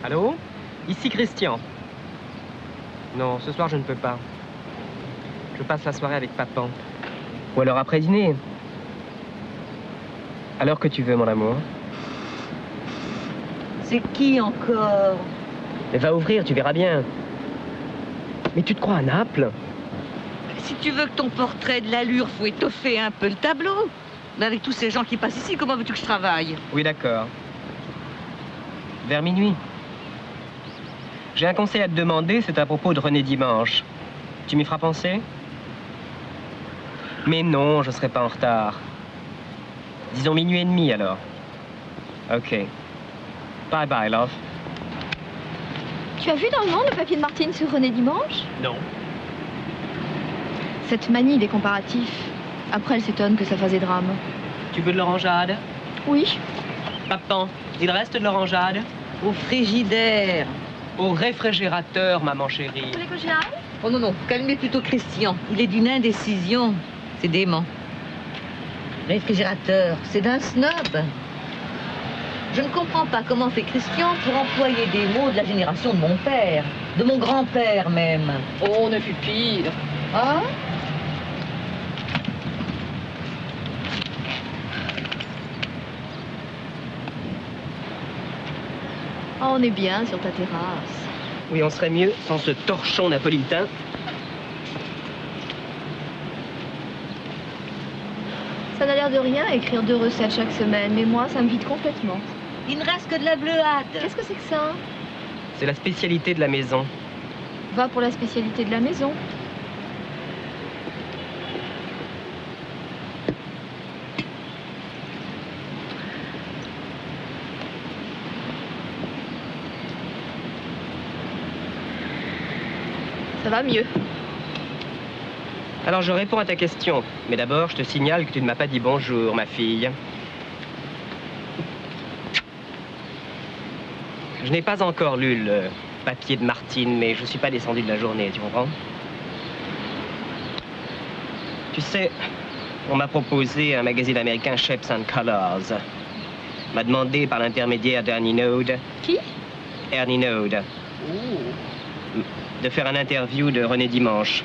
Allô? Ici Christian. Non, ce soir je ne peux pas. Je passe la soirée avec Papan. Ou alors après dîner. Alors que tu veux, mon amour. C'est qui encore? Mais va ouvrir, tu verras bien. Mais tu te crois à Naples? Si tu veux que ton portrait de l'allure, faut étoffer un peu le tableau. Mais avec tous ces gens qui passent ici, comment veux-tu que je travaille? Oui, d'accord. Vers minuit. J'ai un conseil à te demander, c'est à propos de René Dimanche. Tu m'y feras penser? Mais non, je serai pas en retard. Disons minuit et demi, alors. OK. Bye bye, love. Tu as vu dans le Monde le papier de Martine sur René Dimanche? Non. Cette manie des comparatifs. Après, elle s'étonne que ça fasse des drames. Tu veux de l'orangeade? Oui. Papan, il reste de l'orangeade? Au frigidaire. Au réfrigérateur, maman chérie. Vous voulez que j'y aille? Oh non, non, calmez plutôt Christian. Il est d'une indécision. C'est dément. Réfrigérateur, c'est d'un snob. Je ne comprends pas comment fait Christian pour employer des mots de la génération de mon père, de mon grand-père même. Oh, on a vu pire. Hein? Oh, on est bien sur ta terrasse. Oui, on serait mieux sans ce torchon napolitain. Ça n'a l'air de rien écrire 2 recettes chaque semaine, mais moi, ça me vide complètement. Il ne reste que de la bleuade. Qu'est-ce que c'est que ça? C'est la spécialité de la maison. Va pour la spécialité de la maison. Ça va mieux. Alors, je réponds à ta question. Mais d'abord, je te signale que tu ne m'as pas dit bonjour, ma fille. Je n'ai pas encore lu le papier de Martine, mais je ne suis pas descendu de la journée, tu comprends? Tu sais, on m'a proposé un magazine américain, Shapes and Colors. M'a demandé par l'intermédiaire d'Ernie Node. Qui? Ernie Node. De faire un interview de René Dimanche.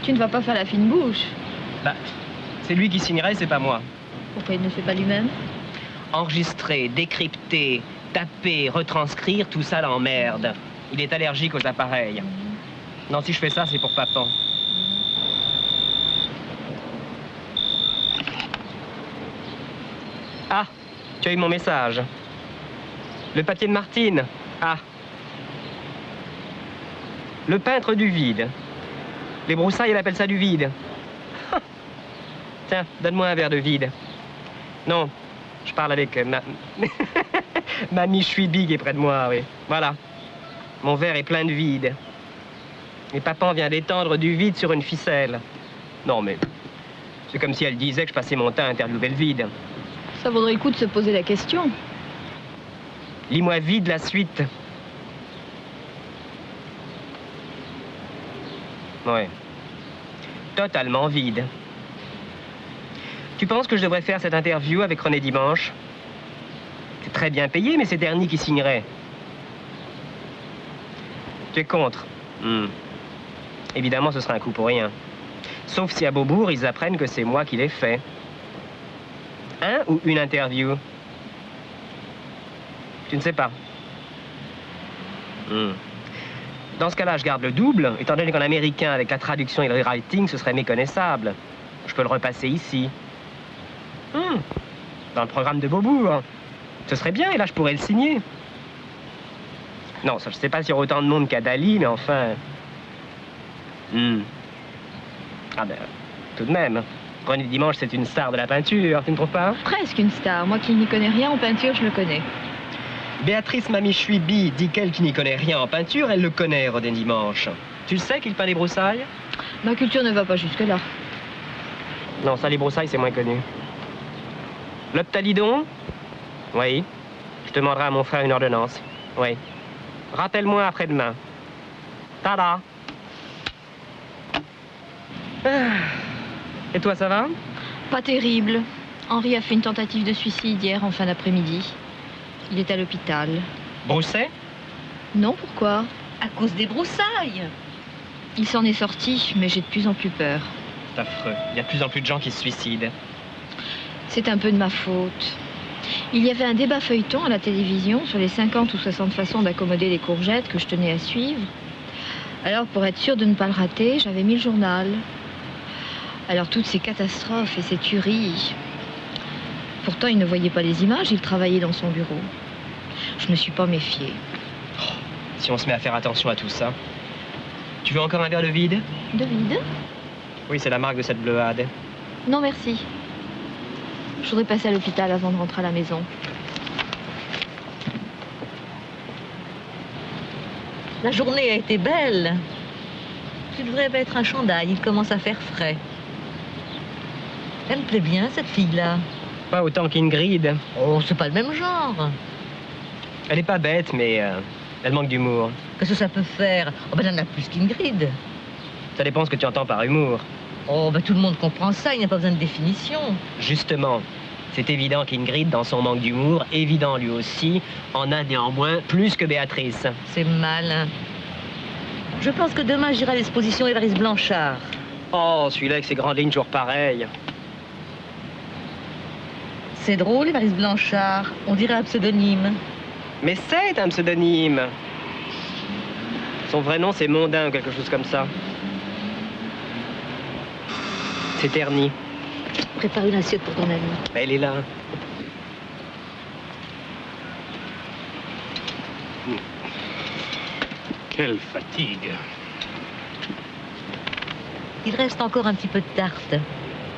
Tu ne vas pas faire la fine bouche. Bah, c'est lui qui signerait, c'est pas moi. Pourquoi il ne fait pas lui-même? Enregistrer, décrypter, taper, retranscrire, tout ça l'emmerde. Il est allergique aux appareils. Non, si je fais ça, c'est pour Papan. Ah, tu as eu mon message. Le papier de Martine. Ah. Le peintre du vide. Les broussailles, elle appelle ça du vide. Tiens, donne-moi un verre de vide. Non, je parle avec Mamie Chouibi qui est près de moi, oui. Voilà. Mon verre est plein de vide. Et Papan vient d'étendre du vide sur une ficelle. Non, mais c'est comme si elle disait que je passais mon temps à interviewer le vide. Ça vaudrait le coup de se poser la question. Lis-moi vide la suite. Ouais. Totalement vide. Tu penses que je devrais faire cette interview avec René Dimanche? C'est très bien payé, mais c'est Ernie qui signerait. Tu es contre? Évidemment, ce sera un coup pour rien. Sauf si à Beaubourg, ils apprennent que c'est moi qui l'ai fait. Un ou une interview? Tu ne sais pas. Dans ce cas-là, je garde le double, étant donné qu'en américain, avec la traduction et le rewriting, ce serait méconnaissable. Je peux le repasser ici. Dans le programme de Beaubourg. Ce serait bien, et là, je pourrais le signer. Non, ça, je ne sais pas s'il y aura autant de monde qu'à Dali, mais enfin... Ah ben, tout de même. René Dimanche, c'est une star de la peinture, tu ne trouves pas? Presque une star. Moi qui n'y connais rien en peinture, je le connais. Béatrice Mamie Chouibi dit qu'elle qui n'y connaît rien en peinture, elle le connaît, René Dimanche. Tu le sais qu'il peint des broussailles? Ma culture ne va pas jusque-là. Non, ça, les broussailles, c'est moins connu. L'Optalidon? Oui. Je demanderai à mon frère une ordonnance. Oui. Rappelle-moi après-demain. Tada! Et toi, ça va? Pas terrible. Henri a fait une tentative de suicide hier en fin d'après-midi. Il est à l'hôpital. Brousset? Non, pourquoi? À cause des broussailles. Il s'en est sorti, mais j'ai de plus en plus peur. C'est affreux. Il y a de plus en plus de gens qui se suicident. C'est un peu de ma faute. Il y avait un débat feuilleton à la télévision sur les 50 ou 60 façons d'accommoder les courgettes que je tenais à suivre. Alors, pour être sûre de ne pas le rater, j'avais mis le journal. Alors, toutes ces catastrophes et ces tueries... Pourtant, il ne voyait pas les images, il travaillait dans son bureau. Je me suis pas méfiée. Oh, si on se met à faire attention à tout ça. Tu veux encore un verre de vide? De vide? Oui, c'est la marque de cette bleuade. Non, merci. Je voudrais passer à l'hôpital avant de rentrer à la maison. La journée a été belle. Tu devrais mettre un chandail, il commence à faire frais. Elle me plaît bien, cette fille-là. Pas autant qu'Ingrid. Oh, c'est pas le même genre. Elle est pas bête, mais elle manque d'humour. Qu'est-ce que ça peut faire? Oh, ben, elle en a plus qu'Ingrid. Ça dépend ce que tu entends par humour. Oh, ben, tout le monde comprend ça, il n'y a pas besoin de définition. Justement, c'est évident qu'Ingrid, dans son manque d'humour, évident lui aussi, en a néanmoins plus que Béatrice. C'est malin. Je pense que demain, j'irai à l'exposition Évariste Blanchard. Oh, celui-là avec ses grandes lignes toujours pareilles. C'est drôle, Évariste Blanchard. On dirait un pseudonyme. Mais c'est un pseudonyme. Son vrai nom, c'est Mondain ou quelque chose comme ça. C'est terni. Prépare une assiette pour ton ami. Elle est là. Quelle fatigue. Il reste encore un petit peu de tarte.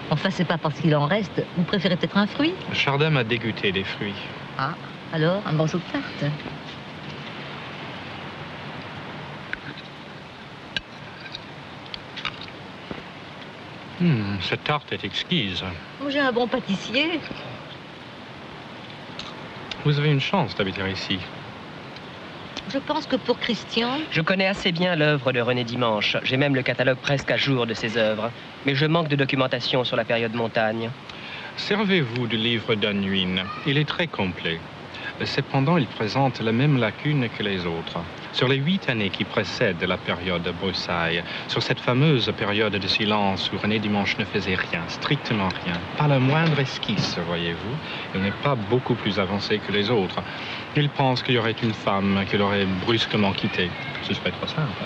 Enfin, c'est pas parce qu'il en reste. Vous préférez peut-être un fruit? Chardin m'a dégoûté des fruits. Ah, alors, un morceau de tarte. Cette tarte est exquise. J'ai un bon pâtissier. Vous avez une chance d'habiter ici. Je pense que pour Christian... Je connais assez bien l'œuvre de René Dimanche. J'ai même le catalogue presque à jour de ses œuvres. Mais je manque de documentation sur la période montagne. Servez-vous du livre d'Unwin. Il est très complet. Cependant, il présente la même lacune que les autres. Sur les 8 années qui précèdent la période de Broussailles, sur cette fameuse période de silence où René Dimanche ne faisait rien, strictement rien, pas la moindre esquisse, voyez-vous, il n'est pas beaucoup plus avancé que les autres. Il pense qu'il y aurait une femme qui l'aurait brusquement quitté. Ce serait trop simple.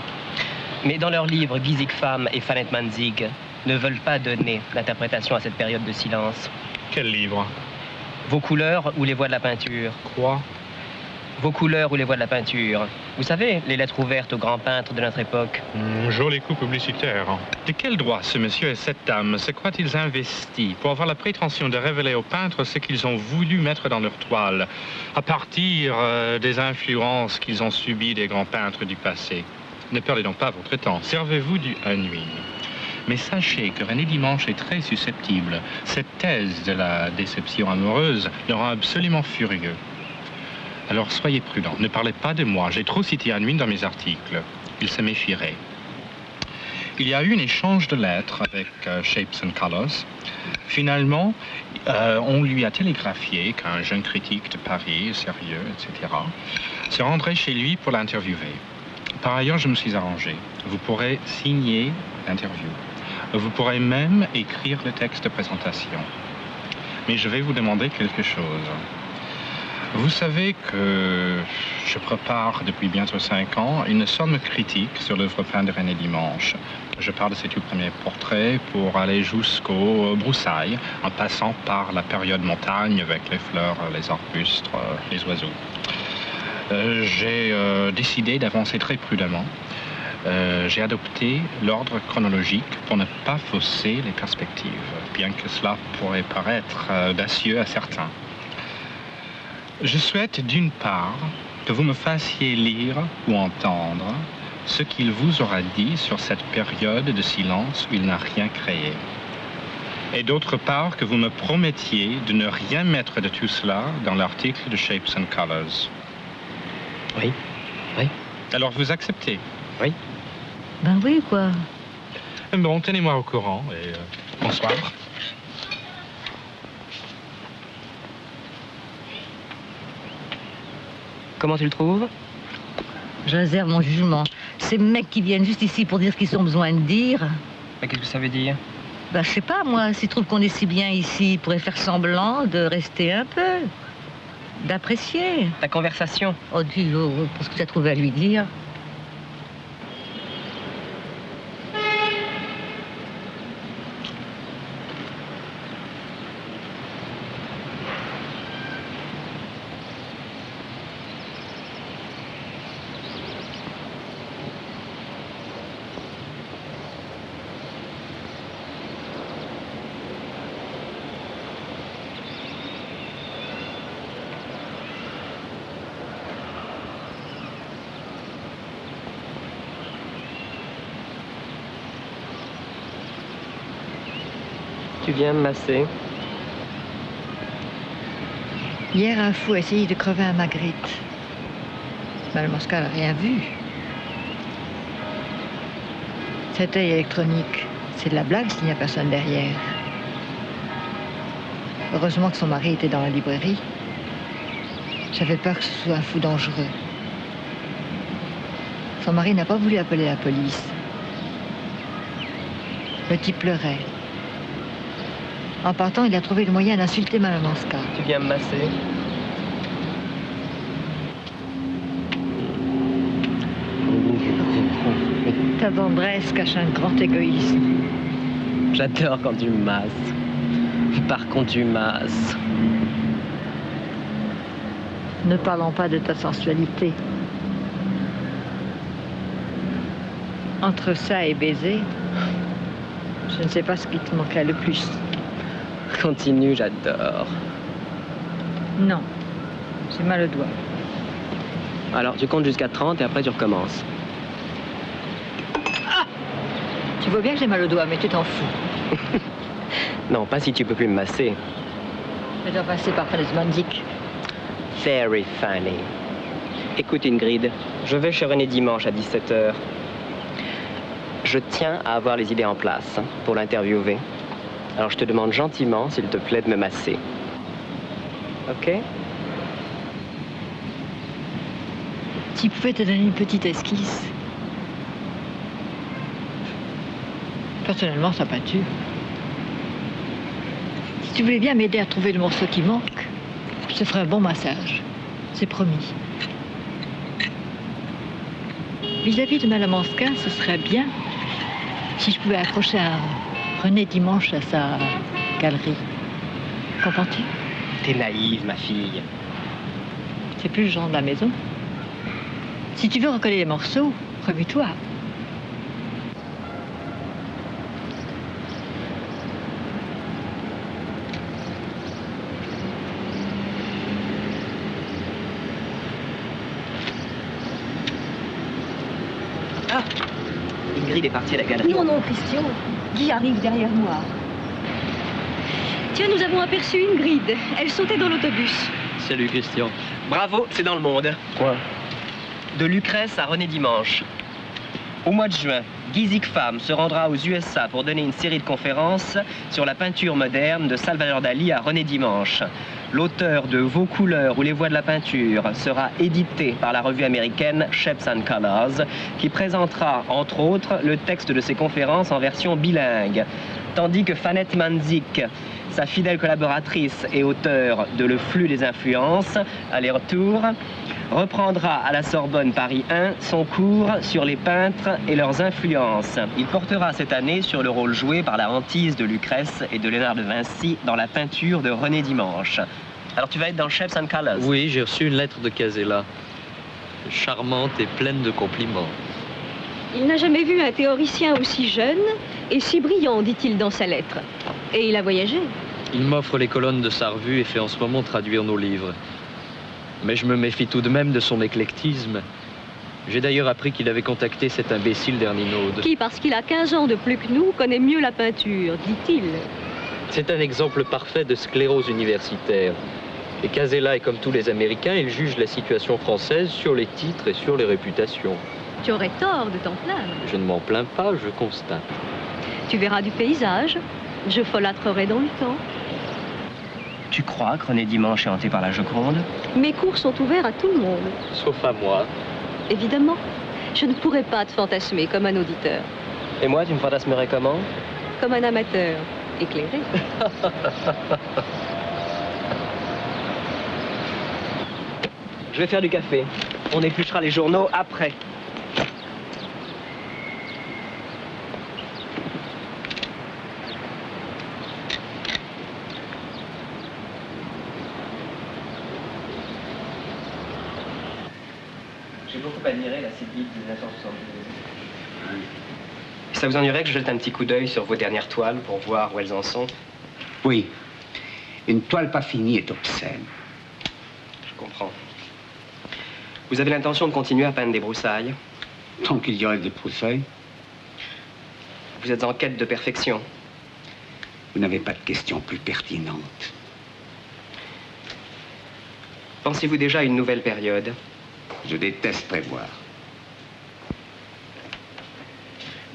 Mais dans leurs livres, Giesig Femme et Fanette Manzig ne veulent pas donner d'interprétation à cette période de silence. Quel livre? Vos couleurs ou les voies de la peinture? Quoi? Vos couleurs ou les voies de la peinture. Vous savez, les lettres ouvertes aux grands peintres de notre époque. Joli coup publicitaire. De quel droit ce monsieur et cette dame se croient-ils investis pour avoir la prétention de révéler aux peintres ce qu'ils ont voulu mettre dans leur toile, à partir des influences qu'ils ont subies des grands peintres du passé? Ne perdez donc pas votre temps. Servez-vous du Unwin. Mais sachez que René Dimanche est très susceptible. Cette thèse de la déception amoureuse le rend absolument furieux. Alors soyez prudent, ne parlez pas de moi. J'ai trop cité Unwin dans mes articles. Il se méfierait. Il y a eu un échange de lettres avec Shapes and Colors. Finalement, on lui a télégraphié qu'un jeune critique de Paris, sérieux, etc., se rendrait chez lui pour l'interviewer. Par ailleurs, je me suis arrangé. Vous pourrez signer l'interview. Vous pourrez même écrire le texte de présentation. Mais je vais vous demander quelque chose. Vous savez que je prépare depuis bientôt 5 ans une somme critique sur l'œuvre peinte de René Dimanche. Je parle de ses tout premiers portraits pour aller jusqu'aux broussailles, en passant par la période montagne avec les fleurs, les arbustes, les oiseaux. J'ai décidé d'avancer très prudemment. J'ai adopté l'ordre chronologique pour ne pas fausser les perspectives, bien que cela pourrait paraître audacieux à certains. Je souhaite d'une part que vous me fassiez lire ou entendre ce qu'il vous aura dit sur cette période de silence où il n'a rien créé. Et d'autre part que vous me promettiez de ne rien mettre de tout cela dans l'article de Shapes and Colors. Oui, oui. Alors vous acceptez? Oui. Ben oui, quoi. Bon, tenez-moi au courant et bonsoir. Comment tu le trouves? Je réserve mon jugement. Ces mecs qui viennent juste ici pour dire ce qu'ils ont besoin de dire... Mais qu'est-ce que ça veut dire? Ben, je sais pas, moi, s'ils trouvent qu'on est si bien ici, ils pourraient faire semblant de rester un peu. D'apprécier. Ta conversation? Oh, dis, pour ce que tu as trouvé à lui dire. Tu viens me masser? Hier, un fou a essayé de crever un Magritte. Mme Mosca n'a rien vu. Cet œil électronique, c'est de la blague s'il n'y a personne derrière. Heureusement que son mari était dans la librairie. J'avais peur que ce soit un fou dangereux. Son mari n'a pas voulu appeler la police. Le type pleurait. En partant, il a trouvé le moyen d'insulter Mme Mosca. Tu viens me masser? Ta tendresse cache un grand égoïsme. J'adore quand tu me masses. Par contre, tu masses. Ne parlons pas de ta sensualité. Entre ça et baiser, je ne sais pas ce qui te manquerait le plus. Continue, j'adore. Non, j'ai mal au doigt. Alors, tu comptes jusqu'à 30 et après tu recommences. Tu vois bien que j'ai mal au doigt, mais tu t'en fous. Non, pas si tu peux plus me masser. Je dois passer par Fresmandic. Very funny. Écoute, Ingrid, je vais chez René dimanche à 17h. Je tiens à avoir les idées en place pour l'interviewer. Alors je te demande gentiment, s'il te plaît, de me masser. Ok? Tu pouvais te donner une petite esquisse. Personnellement, sa peinture. Si tu voulais bien m'aider à trouver le morceau qui manque, je te ferai un bon massage. C'est promis. Vis-à-vis de Mme Mosca, ce serait bien si je pouvais accrocher un René dimanche à sa galerie. Comprends-tu? T'es naïve, ma fille. C'est plus le genre de la maison. Si tu veux recoller les morceaux, remue-toi. Ah! Ingrid est partie à la galerie. Non, non, Christian. Guy arrive derrière moi. Tiens, nous avons aperçu Ingrid. Elle sautait dans l'autobus. Salut, Christian. Bravo, c'est dans le monde. Quoi? De Lucrèce à René Dimanche. Au mois de juin, Guy Ziegfeld se rendra aux USA pour donner une série de conférences sur la peinture moderne de Salvador Dali à René Dimanche. L'auteur de Vos couleurs ou les voies de la peinture sera édité par la revue américaine Shapes and Colors, qui présentera, entre autres, le texte de ses conférences en version bilingue. Tandis que Fanette Manzik, sa fidèle collaboratrice et auteure de Le flux des influences, aller-retour, reprendra à la Sorbonne Paris 1 son cours sur les peintres et leurs influences. Il portera cette année sur le rôle joué par la hantise de Lucrèce et de Léonard de Vinci dans la peinture de René Dimanche. Alors tu vas être dans Shapes and Colors? Oui, j'ai reçu une lettre de Casella. Charmante et pleine de compliments. Il n'a jamais vu un théoricien aussi jeune et si brillant, dit-il dans sa lettre. Et il a voyagé. Il m'offre les colonnes de sa revue et fait en ce moment traduire nos livres. Mais je me méfie tout de même de son éclectisme. J'ai d'ailleurs appris qu'il avait contacté cet imbécile d'Erninaud. Qui, parce qu'il a 15 ans de plus que nous, connaît mieux la peinture, dit-il. C'est un exemple parfait de sclérose universitaire. Et Casella est comme tous les Américains, il juge la situation française sur les titres et sur les réputations. Tu aurais tort de t'en plaindre. Je ne m'en plains pas, je constate. Tu verras du paysage. Je folâtrerai dans le temps. Tu crois que René Dimanche est hanté par la Joconde? Mes cours sont ouverts à tout le monde. Sauf à moi. Évidemment. Je ne pourrais pas te fantasmer comme un auditeur. Et moi, tu me fantasmerais comment? Comme un amateur éclairé. Je vais faire du café. On épluchera les journaux après. J'ai beaucoup admiré la Sylvie de 1972. Ça vous ennuierait que je jette un petit coup d'œil sur vos dernières toiles pour voir où elles en sont? Oui. Une toile pas finie est obscène. Je comprends. Vous avez l'intention de continuer à peindre des broussailles? Tant qu'il y aurait des broussailles. Vous êtes en quête de perfection. Vous n'avez pas de questions plus pertinentes. Pensez-vous déjà à une nouvelle période? Je déteste prévoir.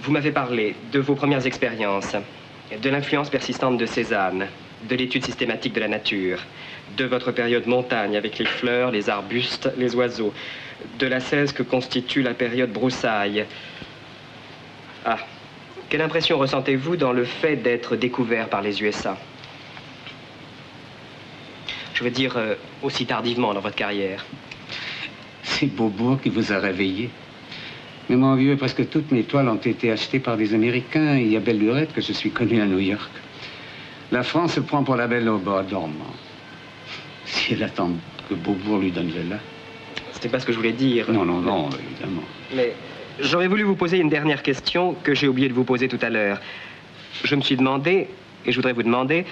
Vous m'avez parlé de vos premières expériences, de l'influence persistante de Cézanne, de l'étude systématique de la nature, de votre période montagne avec les fleurs, les arbustes, les oiseaux, de l'ascèse que constitue la période broussaille. Ah, quelle impression ressentez-vous dans le fait d'être découvert par les USA? Je veux dire, aussi tardivement dans votre carrière. C'est Beaubourg qui vous a réveillé. Mais mon vieux, presque toutes mes toiles ont été achetées par des Américains. Il y a belle lurette que je suis connu à New York. La France se prend pour la belle au bord dormant. Si elle attend que Beaubourg lui donne le là. C'était pas ce que je voulais dire. Non, non, non, évidemment. Mais j'aurais voulu vous poser une dernière question que j'ai oublié de vous poser tout à l'heure. Je me suis demandé, et je voudrais vous demander,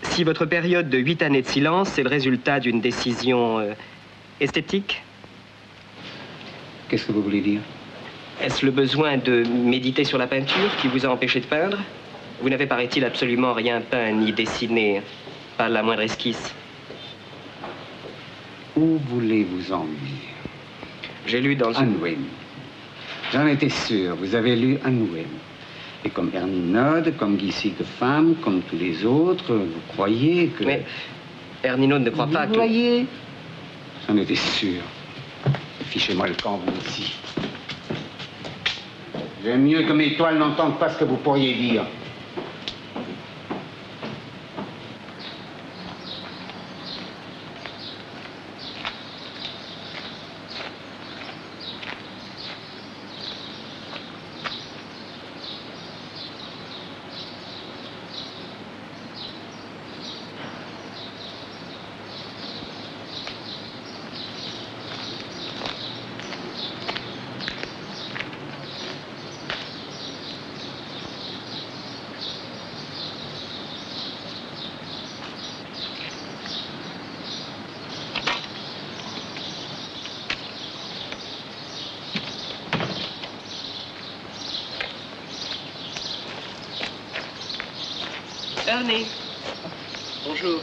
si votre période de 8 années de silence est le résultat d'une décision esthétique? Qu'est-ce que vous voulez dire? Est-ce le besoin de méditer sur la peinture qui vous a empêché de peindre? Vous n'avez, paraît-il, absolument rien peint ni dessiné, pas la moindre esquisse. Où voulez-vous en venir? J'ai lu dans... Unwin. J'en étais sûr, vous avez lu Unwin. Et comme Ernie Nod, comme Guy Siegefram, comme tous les autres, vous croyez que... Mais Ernie Nod ne croit pas que... Vous voyez? J'en étais sûr. Fichez-moi le camp, vous ici. J'aime mieux que mes toiles n'entendent pas ce que vous pourriez dire. Ernie. Bonjour.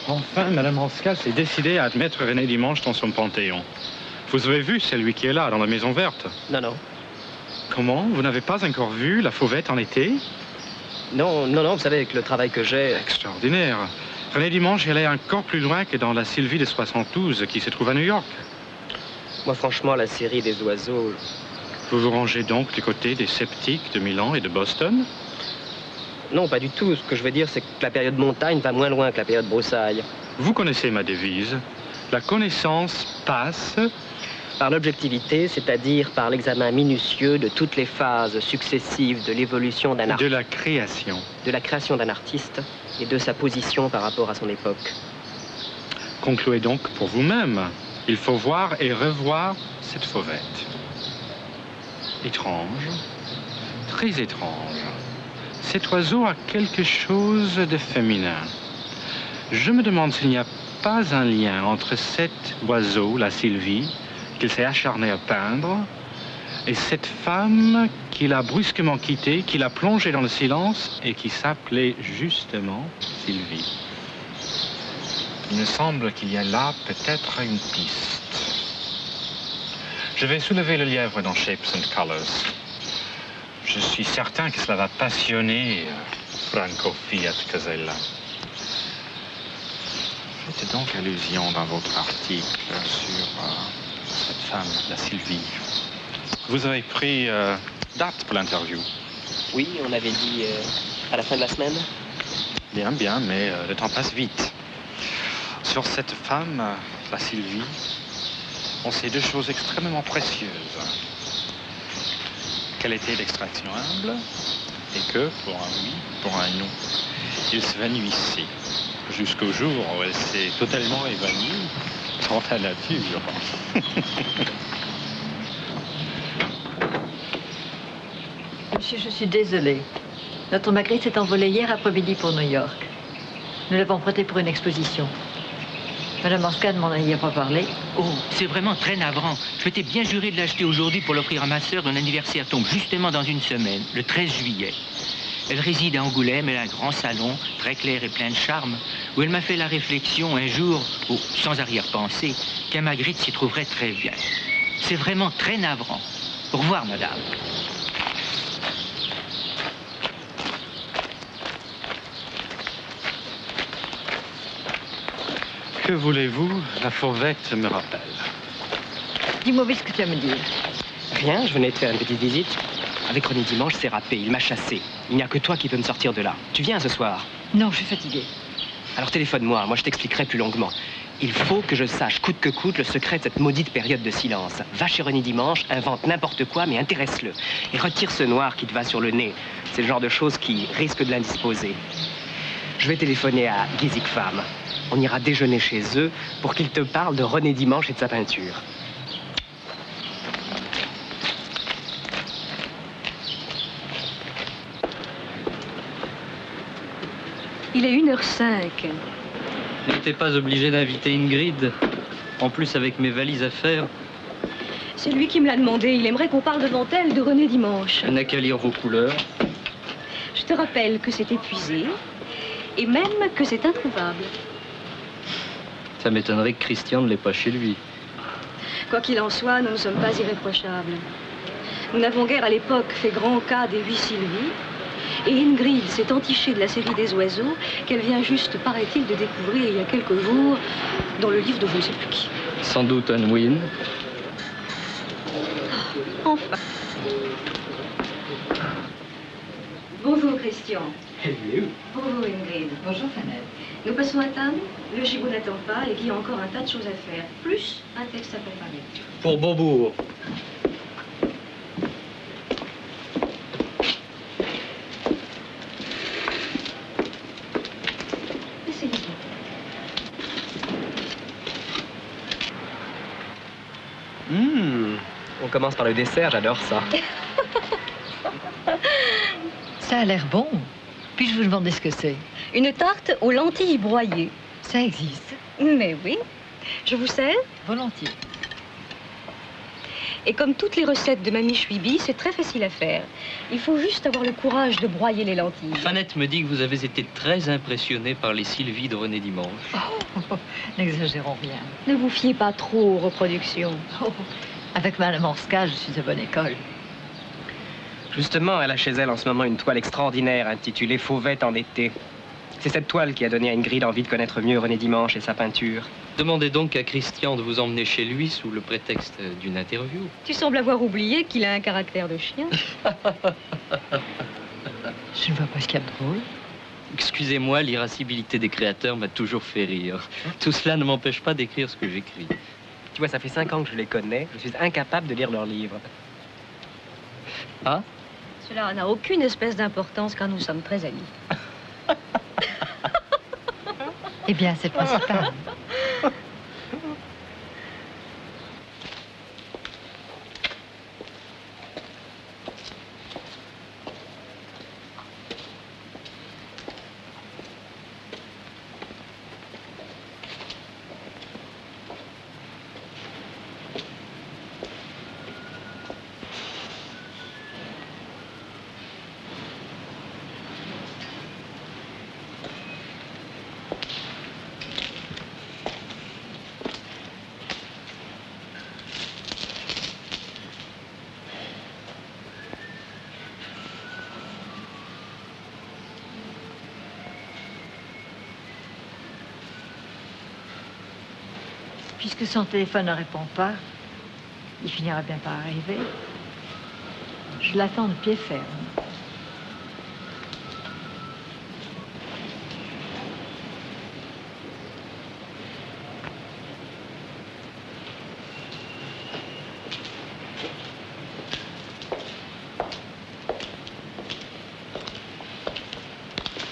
Enfin, Madame Anscal s'est décidée à admettre René Dimanche dans son panthéon. Vous avez vu celui qui est là, dans la maison verte? Non, non. Comment? Vous n'avez pas encore vu la fauvette en été? Non, non, non, vous savez, avec le travail que j'ai... Extraordinaire. René Dimanche est allé encore plus loin que dans la Sylvie de 72 qui se trouve à New York. Moi, franchement, la série des oiseaux... Vous vous rangez donc du côté des sceptiques de Milan et de Boston? Non, pas du tout. Ce que je veux dire, c'est que la période montagne va moins loin que la période broussaille. Vous connaissez ma devise. La connaissance passe... Par l'objectivité, c'est-à-dire par l'examen minutieux de toutes les phases successives de l'évolution d'un artiste. De la création. De la création d'un artiste et de sa position par rapport à son époque. Concluez donc pour vous-même. Il faut voir et revoir cette fauvette. Étrange, très étrange. Cet oiseau a quelque chose de féminin. Je me demande s'il n'y a pas un lien entre cet oiseau, la Sylvie, qu'il s'est acharné à peindre, et cette femme qu'il a brusquement quittée, qu'il a plongée dans le silence et qui s'appelait justement Sylvie. Il me semble qu'il y a là peut-être une piste. Je vais soulever le lièvre dans Shapes and Colors. Je suis certain que cela va passionner Franco Fiat Casella. Faites donc allusion dans votre article sur cette femme, la Sylvie. Vous avez pris date pour l'interview? Oui, on avait dit à la fin de la semaine. Bien, bien, mais le temps passe vite. Sur cette femme, la Sylvie, on sait deux choses extrêmement précieuses. Qu'elle était d'extraction humble et que, pour un oui, pour un non, il se vanouissait jusqu'au jour où elle s'est totalement évanouie dans la nature. Monsieur, je suis désolée. Notre Magritte s'est envolée hier après-midi pour New York. Nous l'avons prêtée pour une exposition. Madame Morska ne m'en a pas parlé. Oh, c'est vraiment très navrant. Je m'étais bien juré de l'acheter aujourd'hui pour l'offrir à ma sœur dont l'anniversaire tombe justement dans une semaine, le 13 juillet. Elle réside à Angoulême, elle a un grand salon, très clair et plein de charme, où elle m'a fait la réflexion un jour, sans arrière-pensée, qu'un Magritte s'y trouverait très bien. C'est vraiment très navrant. Au revoir, madame. Que voulez-vous? La fauvette me rappelle. Dis-moi vite ce que tu vas me dire. Rien, je venais de faire une petite visite. Avec René Dimanche, c'est râpé, il m'a chassé. Il n'y a que toi qui peux me sortir de là. Tu viens ce soir? Non, je suis fatiguée. Alors téléphone-moi, moi je t'expliquerai plus longuement. Il faut que je sache, coûte que coûte, le secret de cette maudite période de silence. Va chez René Dimanche, invente n'importe quoi, mais intéresse-le. Et retire ce noir qui te va sur le nez. C'est le genre de choses qui risquent de l'indisposer. Je vais téléphoner à Gizik Femme. On ira déjeuner chez eux pour qu'ils te parlent de René Dimanche et de sa peinture. Il est 1h05. Je n'étais pas obligé d'inviter Ingrid. En plus, avec mes valises à faire, C'est lui qui me l'a demandé. Il aimerait qu'on parle devant elle de René Dimanche. elle n'a qu'à lire vos couleurs. Je te rappelle que c'est épuisé et même que c'est introuvable. Ça m'étonnerait que Christian ne l'ait pas chez lui. Quoi qu'il en soit, nous ne sommes pas irréprochables. Nous n'avons guère à l'époque fait grand cas des 8 Sylvie. Et Ingrid s'est entichée de la série des oiseaux qu'elle vient juste, paraît-il, de découvrir il y a quelques jours dans le livre de je ne sais plus qui. Sans doute Unwin. Enfin. Bonjour Christian. Bonjour Ingrid. Bonjour, Fanel. Nous passons à table. Le gigot n'attend pas et Guy a encore un tas de choses à faire. Plus un texte à préparer. Pour Beaubourg. Essayez-y. On commence par le dessert, j'adore ça. Ça a l'air bon. Puis-je vous demander ce que c'est? Une tarte aux lentilles broyées. Ça existe. Mais oui. Je vous sers. Volontiers. Et comme toutes les recettes de Mamie Chouibi, c'est très facile à faire. Il faut juste avoir le courage de broyer les lentilles. Fanette me dit que vous avez été très impressionné par les Sylvie de René Dimanche. N'exagérons rien. Ne vous fiez pas trop aux reproductions. Oh, avec Madame Morska, je suis de bonne école. Justement, elle a chez elle en ce moment une toile extraordinaire intitulée Fauvette en été. C'est cette toile qui a donné à Ingrid envie de connaître mieux René Dimanche et sa peinture. Demandez donc à Christian de vous emmener chez lui sous le prétexte d'une interview. Tu sembles avoir oublié qu'il a un caractère de chien. Je ne vois pas ce qu'il y a de drôle. Excusez-moi, l'irascibilité des créateurs m'a toujours fait rire. Tout cela ne m'empêche pas d'écrire ce que j'écris. Tu vois, ça fait 5 ans que je les connais. Je suis incapable de lire leurs livres. Ah? Cela n'a aucune espèce d'importance car nous sommes très amis. Eh bien, c'est le principal. Puisque son téléphone ne répond pas, il finira bien par arriver. Je l'attends de pied ferme.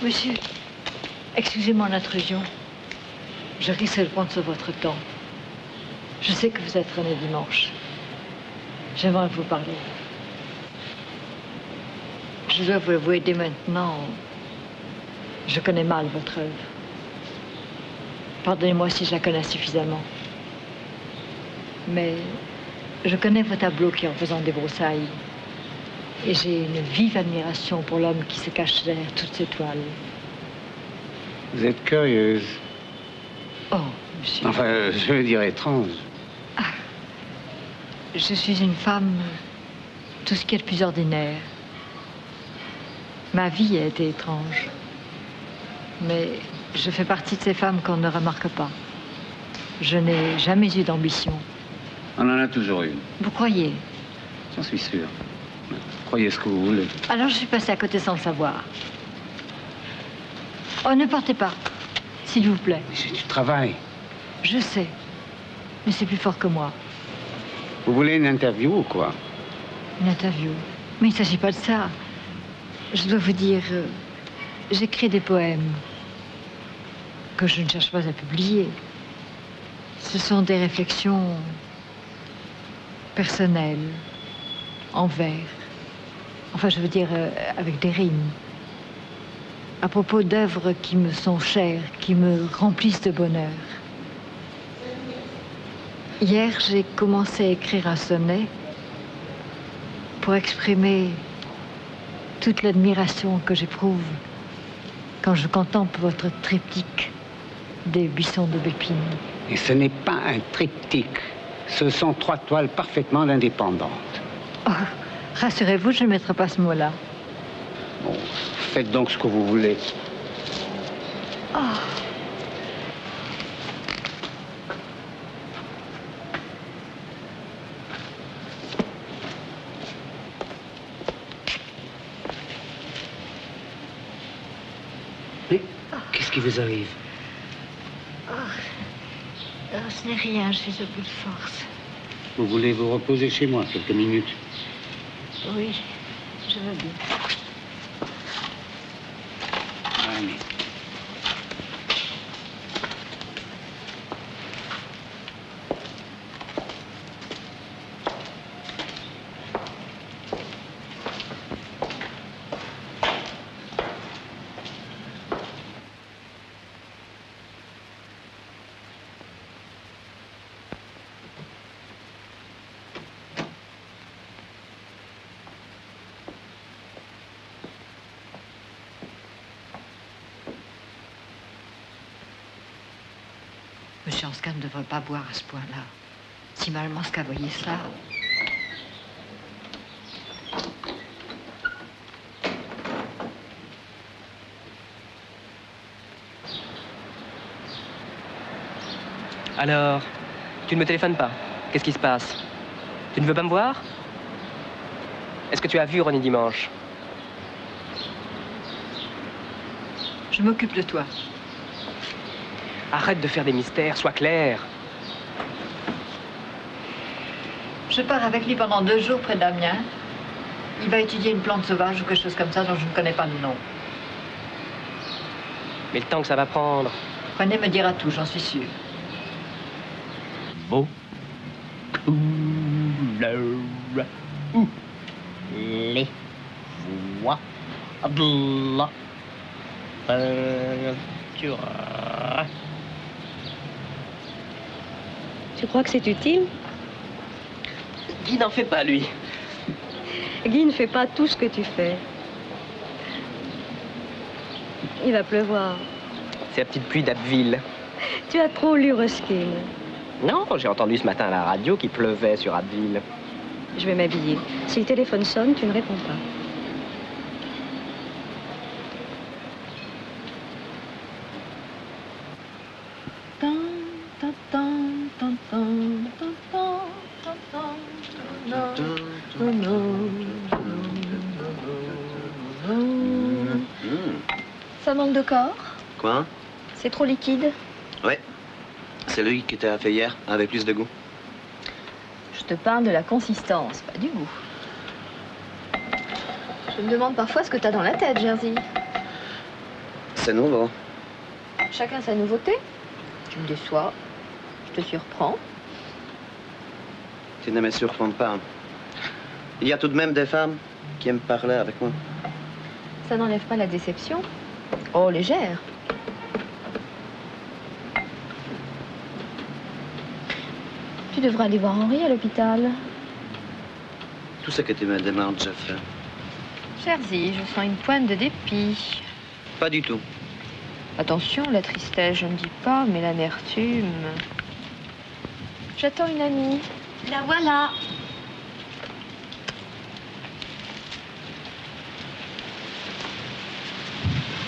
Monsieur, excusez mon intrusion. Je risque de prendre sur votre temps. Je sais que vous êtes René Dimanche. J'aimerais vous parler. Je dois vous l'avouer dès maintenant, je connais mal votre œuvre. Pardonnez-moi si je la connais suffisamment. Mais je connais vos tableaux qui représentent des broussailles. Et j'ai une vive admiration pour l'homme qui se cache derrière toutes ces toiles. Vous êtes curieuse. Oh, monsieur. Enfin, je veux dire étrange. Ah, je suis une femme, tout ce qui est le plus ordinaire. Ma vie a été étrange. Mais je fais partie de ces femmes qu'on ne remarque pas. Je n'ai jamais eu d'ambition. On en a toujours une. Vous croyez? J'en suis sûr. Croyez ce que vous voulez. Alors je suis passée à côté sans le savoir. Oh, ne partez pas, s'il vous plaît. J'ai du travail. Je sais, mais c'est plus fort que moi. Vous voulez une interview ou quoi? Une interview? Mais il ne s'agit pas de ça. Je dois vous dire, j'écris des poèmes que je ne cherche pas à publier. Ce sont des réflexions personnelles, en vers. Enfin, je veux dire, avec des rimes. À propos d'œuvres qui me sont chères, qui me remplissent de bonheur. Hier, j'ai commencé à écrire un sonnet pour exprimer toute l'admiration que j'éprouve quand je contemple votre triptyque des buissons de Bépine. Et ce n'est pas un triptyque. Ce sont 3 toiles parfaitement indépendantes. Oh, rassurez-vous, je ne mettrai pas ce mot-là. Bon, faites donc ce que vous voulez. Oh. Mais qu'est-ce qui vous arrive? Ce n'est rien, je suis au bout de force. Vous voulez vous reposer chez moi quelques minutes? Oui, je veux bien. Allez. Monsieur Anska ne devrait pas boire à ce point-là. Si Mme Anska voyait cela... Alors, tu ne me téléphones pas. Qu'est-ce qui se passe? Tu ne veux pas me voir? Est-ce que tu as vu René Dimanche? Je m'occupe de toi. Arrête de faire des mystères, sois clair. Je pars avec lui pendant 2 jours près d'Amiens. Il va étudier une plante sauvage ou quelque chose comme ça dont je ne connais pas le nom. Mais le temps que ça va prendre. René me dira tout, j'en suis sûre. Beau couleur ou les voix de la peinture. Tu crois que c'est utile? Guy n'en fait pas, lui. Guy ne fait pas tout ce que tu fais. Il va pleuvoir. C'est la petite pluie d'Abbeville. Tu as trop lu Ruskin. Non, j'ai entendu ce matin à la radio qu'il pleuvait sur Abbeville. Je vais m'habiller. Si le téléphone sonne, tu ne réponds pas. Ça manque de corps? Quoi? C'est trop liquide? Ouais. C'est lui qui t'a fait hier, avec plus de goût. Je te parle de la consistance, pas du goût. Je me demande parfois ce que t'as dans la tête, Jerzy. C'est nouveau. Chacun sa nouveauté. Tu me déçois. Je te surprends. Tu ne me surprends pas. Il y a tout de même des femmes qui aiment parler avec moi. Ça n'enlève pas la déception. Oh, légère. Tu devrais aller voir Henri à l'hôpital. Tout ce que tu me demandes, je fais. Jerzy, je sens une pointe de dépit. Pas du tout. Attention, la tristesse, je ne dis pas, mais l'amertume. J'attends une amie. La voilà.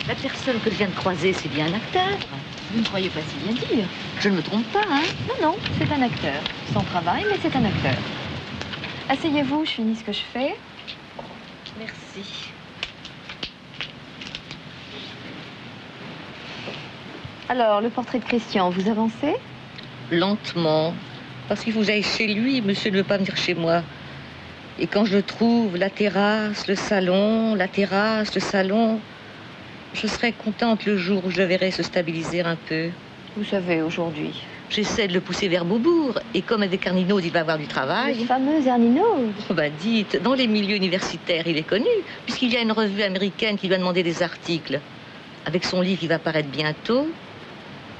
La personne que je viens de croiser, c'est bien un acteur. Vous ne croyez pas si bien dire? Je ne me trompe pas, hein? Non, non, c'est un acteur. Sans travail, mais c'est un acteur. Asseyez-vous, je finis ce que je fais. Merci. Alors, le portrait de Christian, vous avancez? Lentement. Parce qu'il faut que j'aille chez lui, monsieur ne veut pas venir chez moi. Et quand je le trouve, la terrasse, le salon, la terrasse, le salon, je serai contente le jour où je le verrai se stabiliser un peu. Vous savez, aujourd'hui. J'essaie de le pousser vers Beaubourg. Et comme avec Carninaud, il va avoir du Le travail. fameux Erninaud. Oh ben dites, dans les milieux universitaires, il est connu, puisqu'il y a une revue américaine qui lui a demandé des articles. Avec son livre, il va paraître bientôt.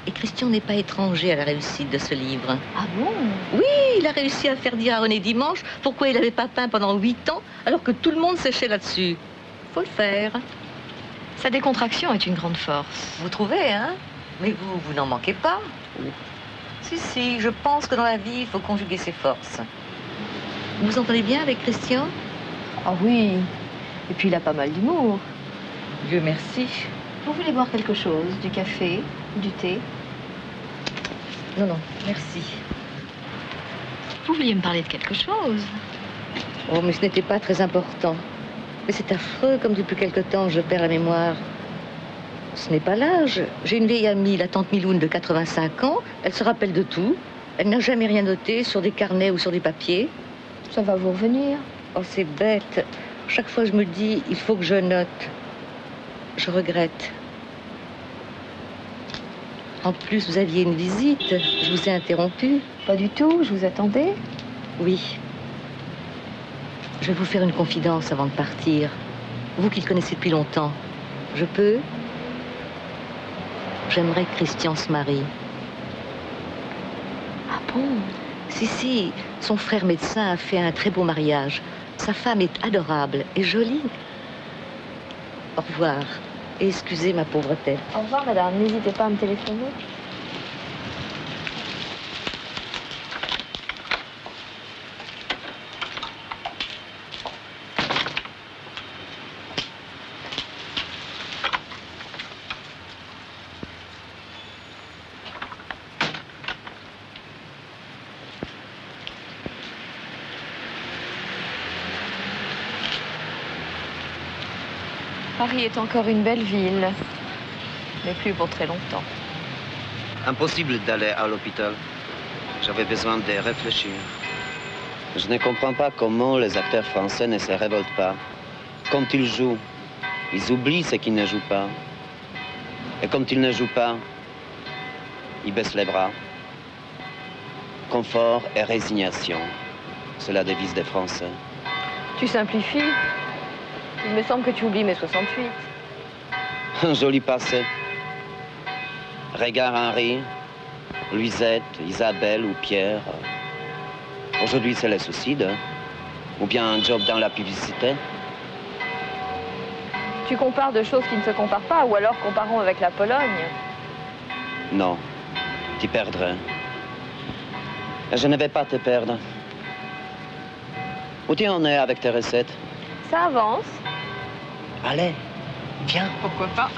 Et Christian n'est pas étranger à la réussite de ce livre. Ah bon? Oui, il a réussi à faire dire à René Dimanche pourquoi il n'avait pas peint pendant 8 ans, alors que tout le monde séchait là-dessus. Faut le faire. Sa décontraction est une grande force. Vous trouvez, hein? Mais vous n'en manquez pas. Si, je pense que dans la vie, il faut conjuguer ses forces. Vous vous entendez bien avec Christian? Ah oui. Et puis il a pas mal d'humour. Dieu merci. Vous voulez boire quelque chose? Du café? Du thé? Non, non, merci. Vous vouliez me parler de quelque chose? Oh, mais ce n'était pas très important. Mais c'est affreux, comme depuis quelque temps, je perds la mémoire. Ce n'est pas l'âge. J'ai une vieille amie, la tante Miloune, de 85 ans. Elle se rappelle de tout. Elle n'a jamais rien noté sur des carnets ou sur des papiers. Ça va vous revenir? Oh, c'est bête. Chaque fois, je me dis, il faut que je note. Je regrette. En plus, vous aviez une visite. Je vous ai interrompu. Pas du tout, je vous attendais. Oui. Je vais vous faire une confidence avant de partir. Vous qui le connaissez depuis longtemps. Je peux? J'aimerais que Christian se marie. Ah bon? Si, son frère médecin a fait un très beau mariage. Sa femme est adorable et jolie. Au revoir. Et excusez ma pauvre tête. Au revoir, madame. N'hésitez pas à me téléphoner. Paris est encore une belle ville, mais plus pour très longtemps. Impossible d'aller à l'hôpital. J'avais besoin de réfléchir. Je ne comprends pas comment les acteurs français ne se révoltent pas. Quand ils jouent, ils oublient ce qu'ils ne jouent pas. Et quand ils ne jouent pas, ils baissent les bras. Confort et résignation, c'est la devise des Français. Tu simplifies. Il me semble que tu oublies mai 68. Un joli passé. Regarde Henri, Luisette, Isabelle ou Pierre. Aujourd'hui, c'est les suicides. Ou bien un job dans la publicité. Tu compares de choses qui ne se comparent pas, ou alors comparons avec la Pologne. Non, tu perdrais. Et je ne vais pas te perdre. Où tu en es avec tes recettes? Ça avance. Allez, viens. Pourquoi pas?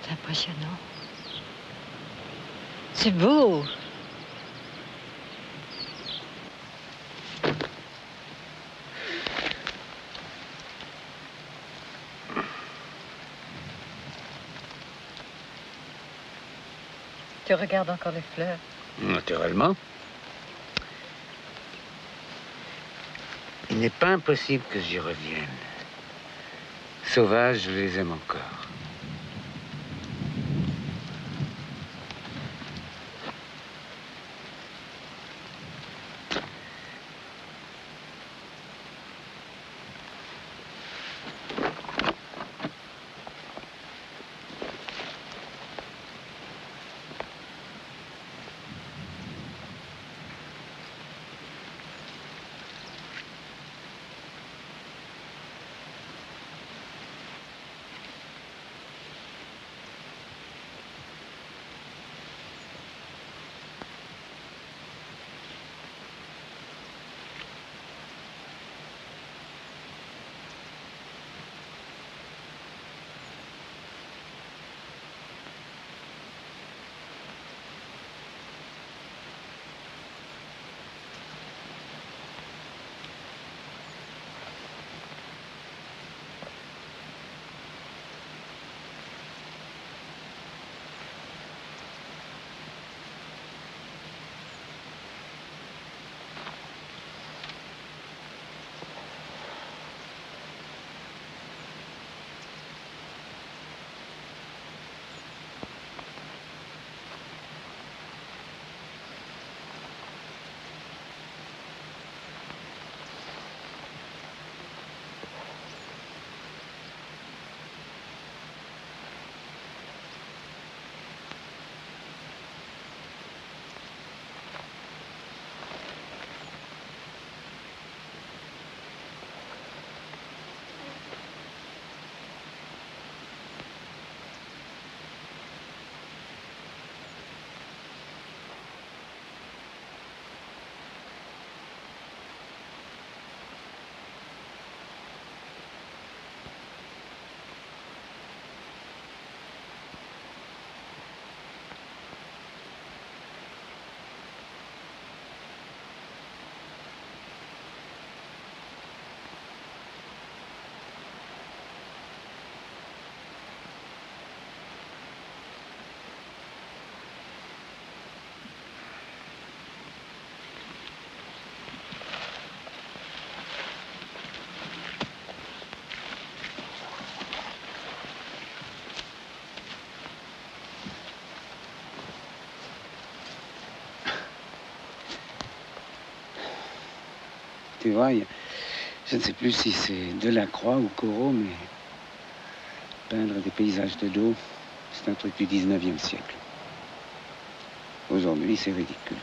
C'est impressionnant. C'est beau. Tu regardes encore les fleurs? Naturellement. Il n'est pas impossible que j'y revienne. Sauvages, je les aime encore. Tu vois, je ne sais plus si c'est Delacroix ou Corot, mais peindre des paysages de dos, c'est un truc du 19e siècle. Aujourd'hui, c'est ridicule.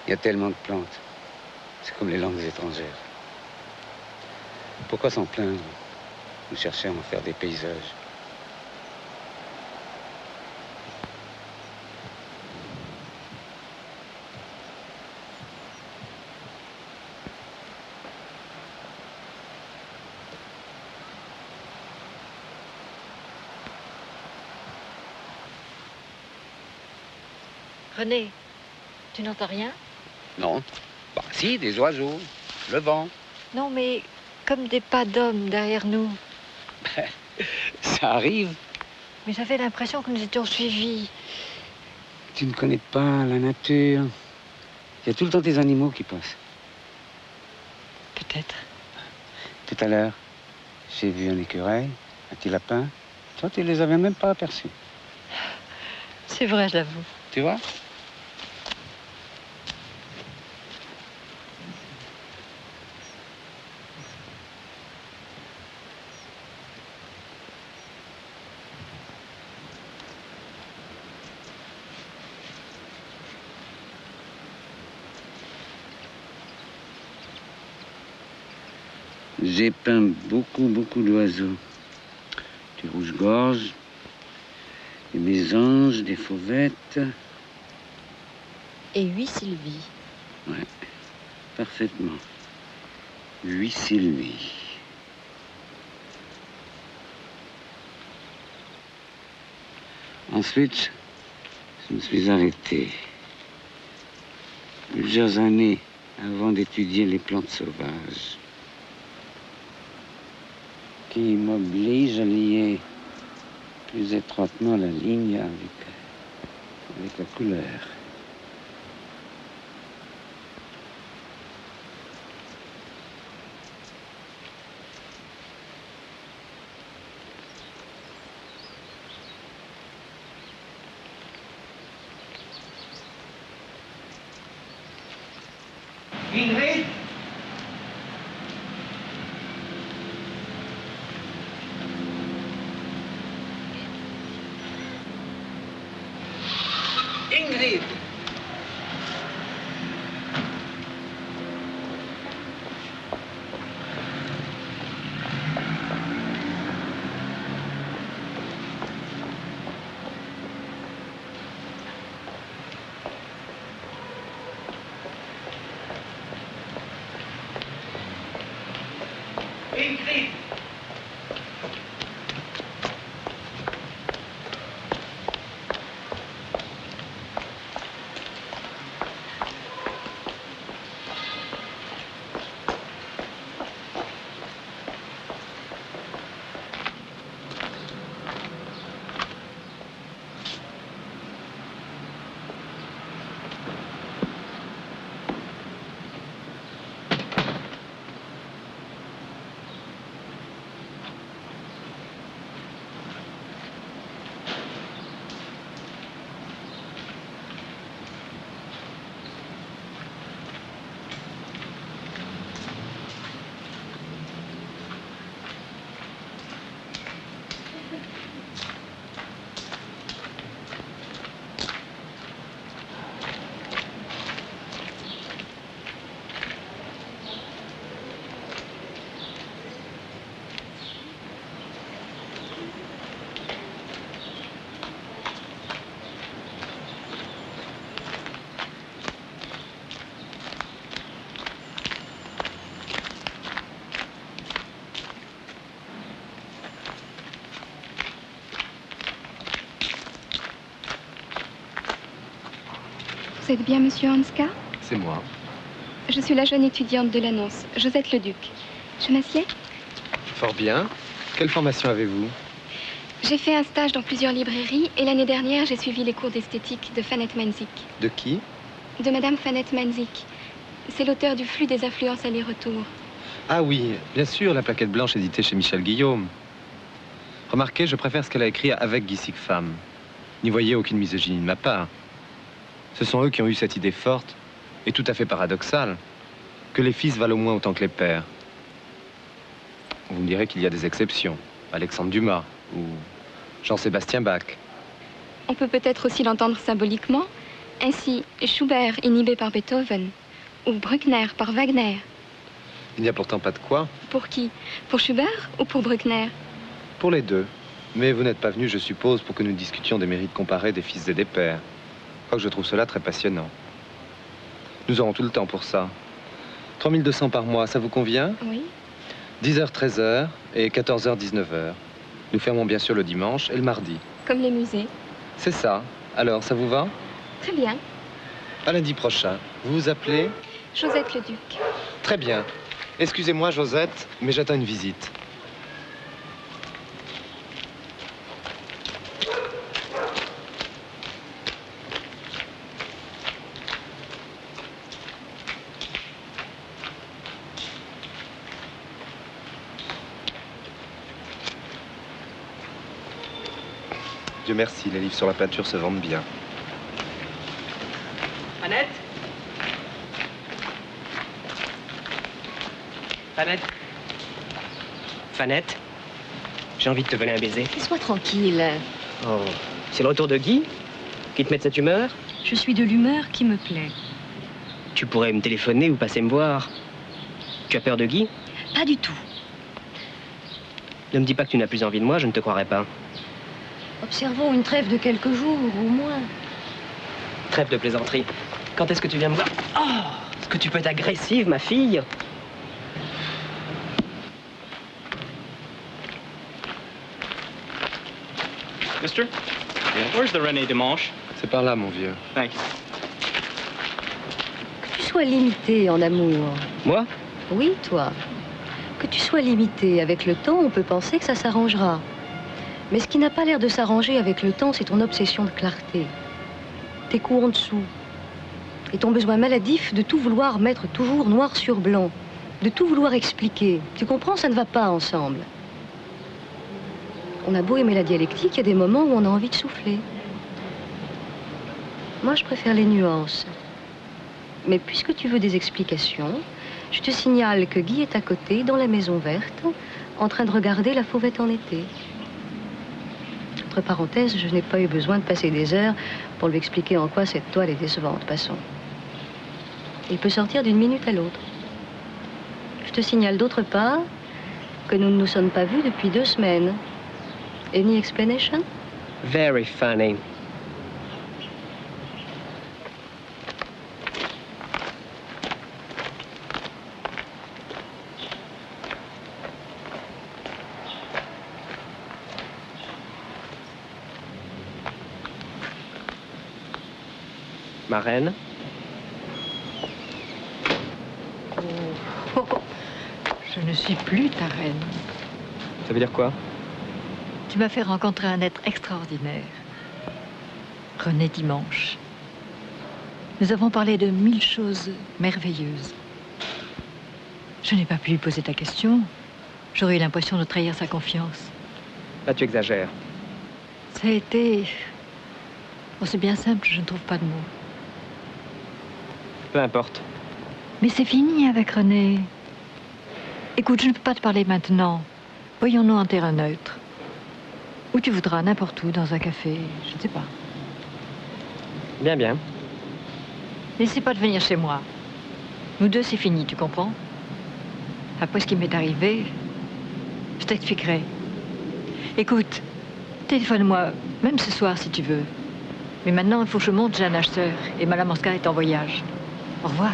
Il y a tellement de plantes. C'est comme les langues étrangères. Pourquoi s'en plaindre ou chercher à en faire des paysages? René, tu n'entends rien? Non. Bah si, des oiseaux, le vent. Non, mais comme des pas d'hommes derrière nous. Ça arrive. Mais j'avais l'impression que nous étions suivis. Tu ne connais pas la nature. Il y a tout le temps des animaux qui passent. Peut-être. Tout à l'heure, j'ai vu un écureuil, un petit lapin. Toi, tu les avais même pas aperçus. C'est vrai, j'avoue. Tu vois? J'ai peint beaucoup d'oiseaux. Des rouges-gorges, des mésanges, des fauvettes. Et 8 Sylvie. Ouais, parfaitement. 8 Sylvie. Ensuite, je me suis arrêté. Plusieurs années avant d'étudier les plantes sauvages, qui m'obligent à lier plus étroitement la ligne avec la couleur. Ingrid? Ingrid! Ingrid! Vous êtes bien, monsieur Hanska? C'est moi. Je suis la jeune étudiante de l'annonce, Josette Leduc. Je m'assieds? Fort bien. Quelle formation avez-vous? J'ai fait un stage dans plusieurs librairies et l'année dernière, j'ai suivi les cours d'esthétique de Fanette Manzik. De qui? De Madame Fanette Manzik. C'est l'auteur du Flux des affluences aller-retour. Ah oui, bien sûr, la plaquette blanche éditée chez Michel Guillaume. Remarquez, je préfère ce qu'elle a écrit avec Guy Siegfried. N'y voyez aucune misogynie de ma part. Ce sont eux qui ont eu cette idée forte, et tout à fait paradoxale, que les fils valent au moins autant que les pères. Vous me direz qu'il y a des exceptions. Alexandre Dumas ou Jean-Sébastien Bach. On peut peut-être aussi l'entendre symboliquement. Ainsi, Schubert inhibé par Beethoven, ou Bruckner par Wagner. Il n'y a pourtant pas de quoi. Pour qui? Pour Schubert ou pour Bruckner? Pour les deux. Mais vous n'êtes pas venu, je suppose, pour que nous discutions des mérites comparés des fils et des pères. Quoique je trouve cela très passionnant. Nous aurons tout le temps pour ça. 3200 par mois, ça vous convient? Oui. 10h, 13h et 14h, 19h. Nous fermons bien sûr le dimanche et le mardi. Comme les musées. C'est ça. Alors, ça vous va? Très bien. À lundi prochain. Vous vous appelez? Josette Leduc. Très bien. Excusez-moi, Josette, mais j'attends une visite. Dieu merci, les livres sur la peinture se vendent bien. Fanette? Fanette? Fanette? J'ai envie de te voler un baiser. Sois tranquille. Oh, c'est le retour de Guy qui te met de cette humeur? Je suis de l'humeur qui me plaît. Tu pourrais me téléphoner ou passer me voir. Tu as peur de Guy? Pas du tout. Ne me dis pas que tu n'as plus envie de moi, je ne te croirais pas. Observons une trêve de quelques jours, au moins. Trêve de plaisanterie. Quand est-ce que tu viens me voir? Oh, est-ce que tu peux être agressive, ma fille? Mister? Where's the René Dimanche? C'est par là, mon vieux. Thanks. Que tu sois limité en amour. Moi? Oui, toi. Que tu sois limité avec le temps, on peut penser que ça s'arrangera. Mais ce qui n'a pas l'air de s'arranger avec le temps, c'est ton obsession de clarté. Tes coups en dessous. Et ton besoin maladif de tout vouloir mettre toujours noir sur blanc. De tout vouloir expliquer. Tu comprends, ça ne va pas ensemble. On a beau aimer la dialectique, il y a des moments où on a envie de souffler. Moi, je préfère les nuances. Mais puisque tu veux des explications, je te signale que Guy est à côté, dans la maison verte, en train de regarder la fauvette en été. Entre parenthèses, je n'ai pas eu besoin de passer des heures pour lui expliquer en quoi cette toile est décevante, passons. Il peut sortir d'une minute à l'autre. Je te signale d'autre part que nous ne nous sommes pas vus depuis 2 semaines. Any explanation? Very funny. Ma reine? Oh, je ne suis plus ta reine. Ça veut dire quoi? Tu m'as fait rencontrer un être extraordinaire. René Dimanche. Nous avons parlé de 1000 choses merveilleuses. Je n'ai pas pu lui poser ta question. J'aurais eu l'impression de trahir sa confiance. Là, tu exagères. Ça a été... Oh, c'est bien simple, je ne trouve pas de mots. Peu importe. Mais c'est fini avec René. Écoute, je ne peux pas te parler maintenant. Voyons-nous en terrain neutre. Où tu voudras, n'importe où, dans un café, je ne sais pas. Bien, bien. N'essaie pas de venir chez moi. Nous deux, c'est fini, tu comprends? Après ce qui m'est arrivé, je t'expliquerai. Écoute, téléphone-moi, même ce soir si tu veux. Mais maintenant, il faut que je monte, j'ai un acheteur. Et Madame Oscar est en voyage. Au revoir.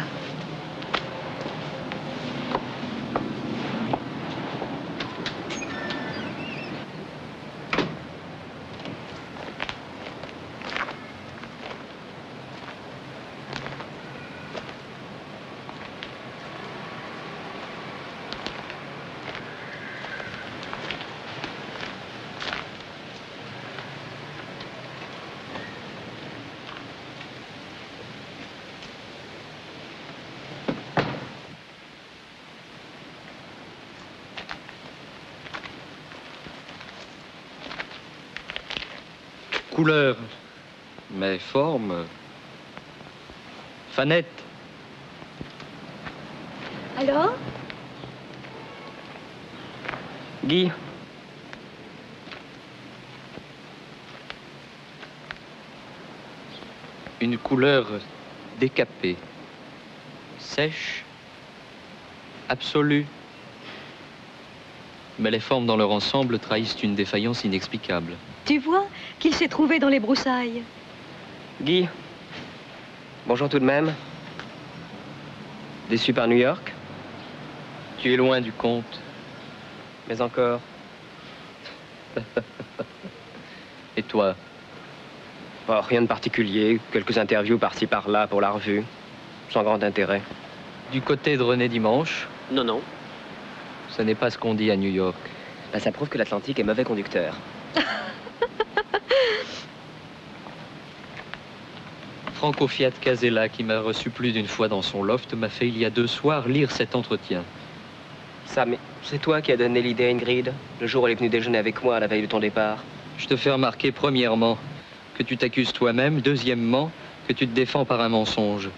Couleur, mais forme. Fanette. Alors? Guy. Une couleur décapée, sèche, absolue. Mais les formes dans leur ensemble trahissent une défaillance inexplicable. Tu vois qu'il s'est trouvé dans les broussailles. Guy. Bonjour tout de même. Déçu par New York? Tu es loin du compte. Mais encore. Et toi? Oh, rien de particulier. Quelques interviews par-ci par-là pour la revue. Sans grand intérêt. Du côté de René Dimanche? Non, non. Ce n'est pas ce qu'on dit à New York. Ben, ça prouve que l'Atlantique est mauvais conducteur. Franco Fiat Casella, qui m'a reçu plus d'une fois dans son loft, m'a fait il y a 2 soirs lire cet entretien. Ça, mais c'est toi qui as donné l'idée à Ingrid, le jour où elle est venue déjeuner avec moi à la veille de ton départ. Je te fais remarquer, premièrement, que tu t'accuses toi-même, deuxièmement, que tu te défends par un mensonge.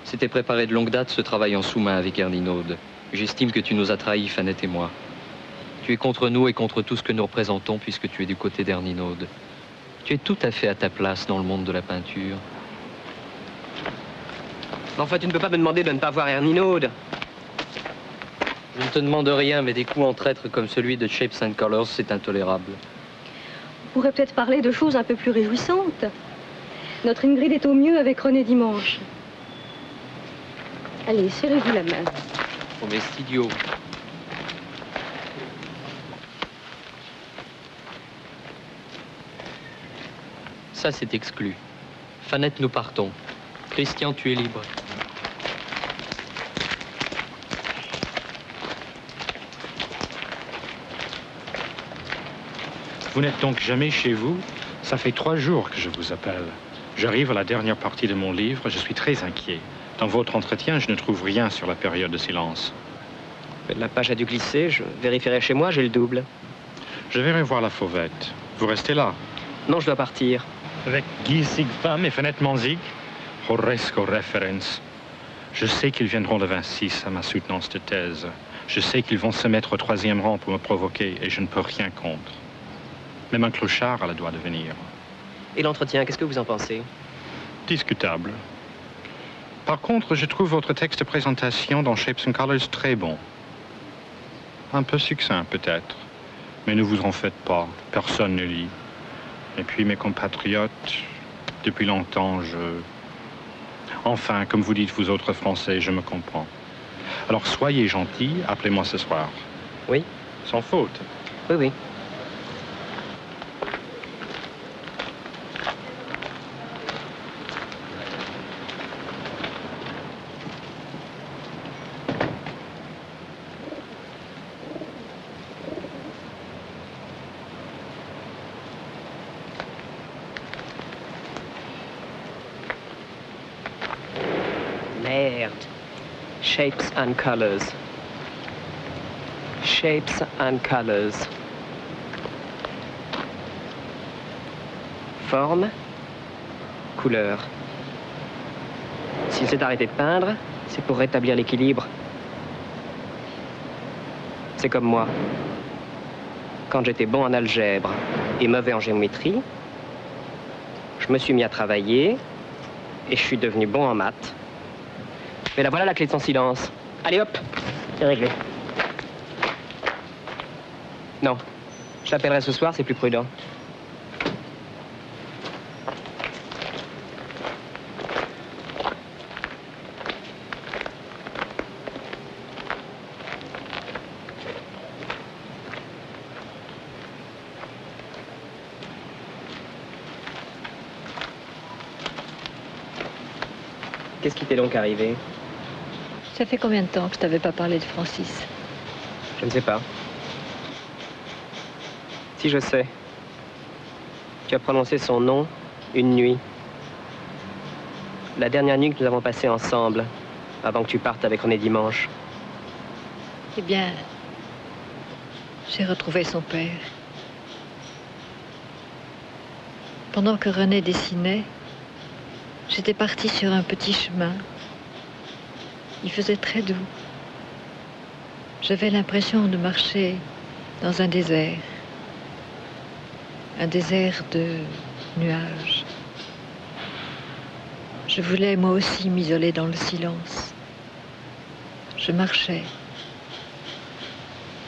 C'était préparé de longue date ce travail en sous-main avec Ernie Naud. J'estime que tu nous as trahis, Fanette et moi. Tu es contre nous et contre tout ce que nous représentons puisque tu es du côté d'Ernie Naud. Tu es tout à fait à ta place dans le monde de la peinture. Mais enfin, tu ne peux pas me demander de ne pas voir Ernie Naud. Je ne te demande rien, mais des coups en traître comme celui de Shapes and Colors, c'est intolérable. On pourrait peut-être parler de choses un peu plus réjouissantes. Notre Ingrid est au mieux avec René Dimanche. Allez, serrez-vous la main. Oh, mais c'est idiot. Ça, c'est exclu. Fanette, nous partons. Christian, tu es libre. Vous n'êtes donc jamais chez vous? Ça fait 3 jours que je vous appelle. J'arrive à la dernière partie de mon livre, je suis très inquiet. Dans votre entretien, je ne trouve rien sur la période de silence. La page a dû glisser, je vérifierai chez moi, j'ai le double. Je vais revoir la fauvette. Vous restez là? Non, je dois partir. Avec Guy Sigfam et Fanette Manzig? Horresco referens. Je sais qu'ils viendront le 26 à ma soutenance de thèse. Je sais qu'ils vont se mettre au 3e rang pour me provoquer et je ne peux rien contre. Même un clochard a le droit de venir. Et l'entretien, qu'est-ce que vous en pensez? Discutable. Par contre, je trouve votre texte de présentation dans Shapes and Colors très bon. Un peu succinct, peut-être. Mais ne vous en faites pas. Personne ne lit. Et puis, mes compatriotes, depuis longtemps, Enfin, comme vous dites, vous autres Français, je me comprends. Alors, soyez gentils, appelez-moi ce soir. Oui? Sans faute. Oui, oui. Merde. Shapes and Colors. Shapes and Colors. Forme, couleur. S'il s'est arrêté de peindre, c'est pour rétablir l'équilibre. C'est comme moi. Quand j'étais bon en algèbre et mauvais en géométrie, je me suis mis à travailler et je suis devenu bon en maths. Mais là, voilà la clé de son silence. Allez, hop, c'est réglé. Non, je l'appellerai ce soir, c'est plus prudent. Qu'est-ce qui t'est donc arrivé? Ça fait combien de temps que je t'avais pas parlé de Francis? Je ne sais pas. Si, je sais. Tu as prononcé son nom une nuit. La dernière nuit que nous avons passée ensemble, avant que tu partes avec René Dimanche. Eh bien, j'ai retrouvé son père. Pendant que René dessinait, j'étais partie sur un petit chemin. Il faisait très doux. J'avais l'impression de marcher dans un désert de nuages. Je voulais moi aussi m'isoler dans le silence. Je marchais.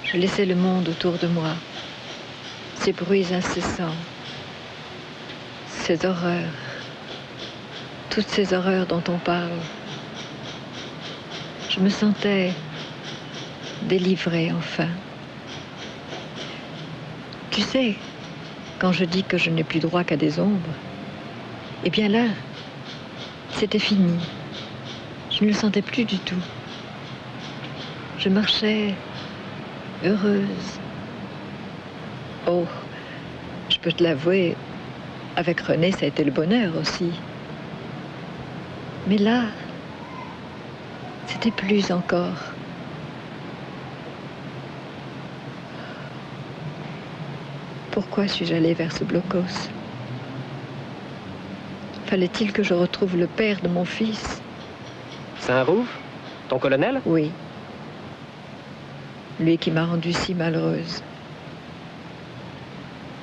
Je laissais le monde autour de moi, ces bruits incessants, ces horreurs, toutes ces horreurs dont on parle. Je me sentais délivrée enfin. Tu sais, quand je dis que je n'ai plus droit qu'à des ombres, eh bien là, c'était fini. Je ne le sentais plus du tout. Je marchais heureuse. Oh, je peux te l'avouer, avec René, ça a été le bonheur aussi. Mais là, c'était plus encore. Pourquoi suis-je allée vers ce blocos? Fallait-il que je retrouve le père de mon fils? Saint-Rouve? Ton colonel? Oui. Lui qui m'a rendue si malheureuse.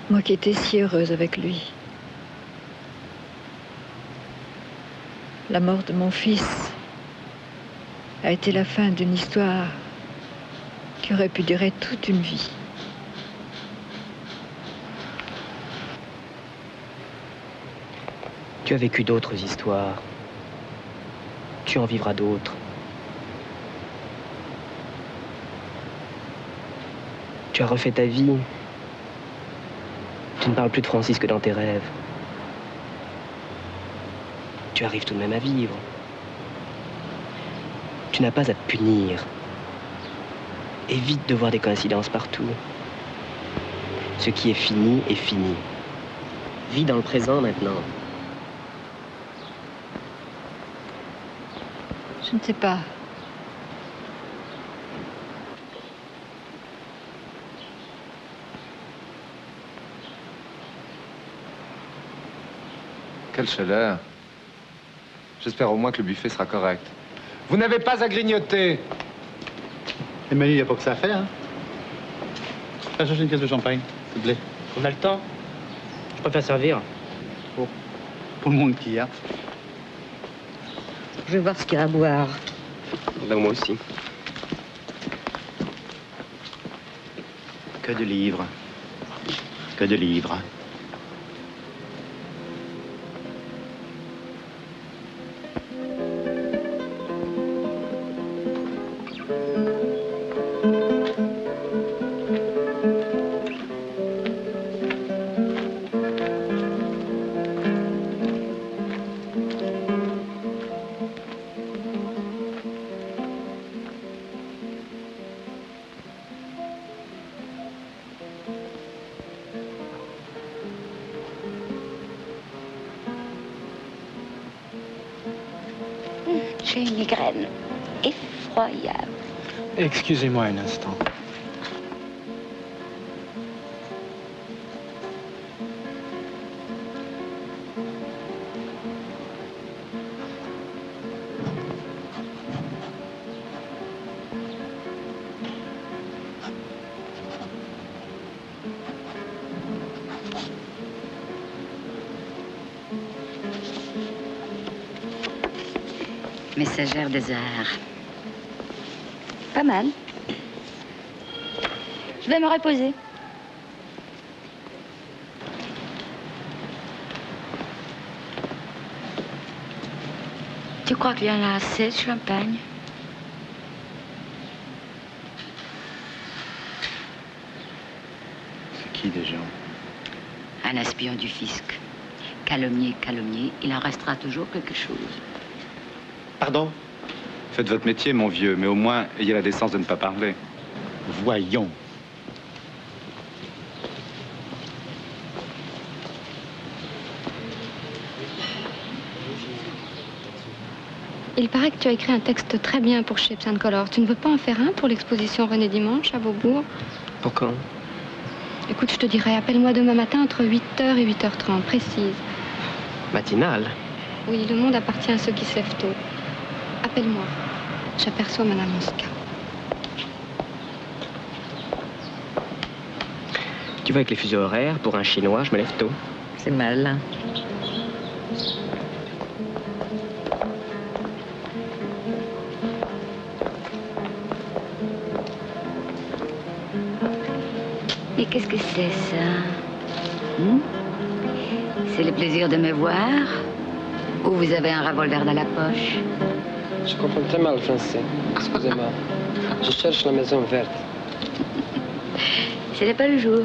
Moi qui étais si heureuse avec lui. La mort de mon fils a été la fin d'une histoire qui aurait pu durer toute une vie. Tu as vécu d'autres histoires. Tu en vivras d'autres. Tu as refait ta vie. Tu ne parles plus de Francis que dans tes rêves. Tu arrives tout de même à vivre. Tu n'as pas à te punir. Évite de voir des coïncidences partout. Ce qui est fini est fini. Vis dans le présent maintenant. Je ne sais pas. Quelle chaleur. J'espère au moins que le buffet sera correct. Vous n'avez pas à grignoter. Et Manu, il n'y a pas que ça à faire, hein? Va chercher une caisse de champagne, s'il te plaît. On a le temps. Je préfère servir. Pour le monde qu'il y a. Je vais voir ce qu'il y a à boire. Là, moi aussi. Que de livres. Que de livres. J'ai une migraine effroyable. Excusez-moi un instant. Messagère des arts. Pas mal. Je vais me reposer. Tu crois qu'il y en a assez de champagne? C'est qui déjà? Un espion du fisc. Calomnier, calomnier, il en restera toujours quelque chose. Pardon? Faites votre métier, mon vieux, mais au moins, ayez la décence de ne pas parler. Voyons. Il paraît que tu as écrit un texte très bien pour Shapes and Colors. Tu ne veux pas en faire un pour l'exposition René Dimanche à Beaubourg? Pour quand? Écoute, je te dirai, appelle-moi demain matin entre 8h et 8h30, précise. Matinale? Oui, le monde appartient à ceux qui se lèvent tôt. Appelle-moi. J'aperçois Madame Mosca. Tu vois, avec les fuseaux horaires, pour un Chinois, je me lève tôt. C'est mal. Et qu'est-ce que c'est, ça? C'est le plaisir de me voir? Ou vous avez un revolver dans la poche? Je comprends très mal le français. Excusez-moi. Je cherche la maison verte. Ce n'est pas le jour.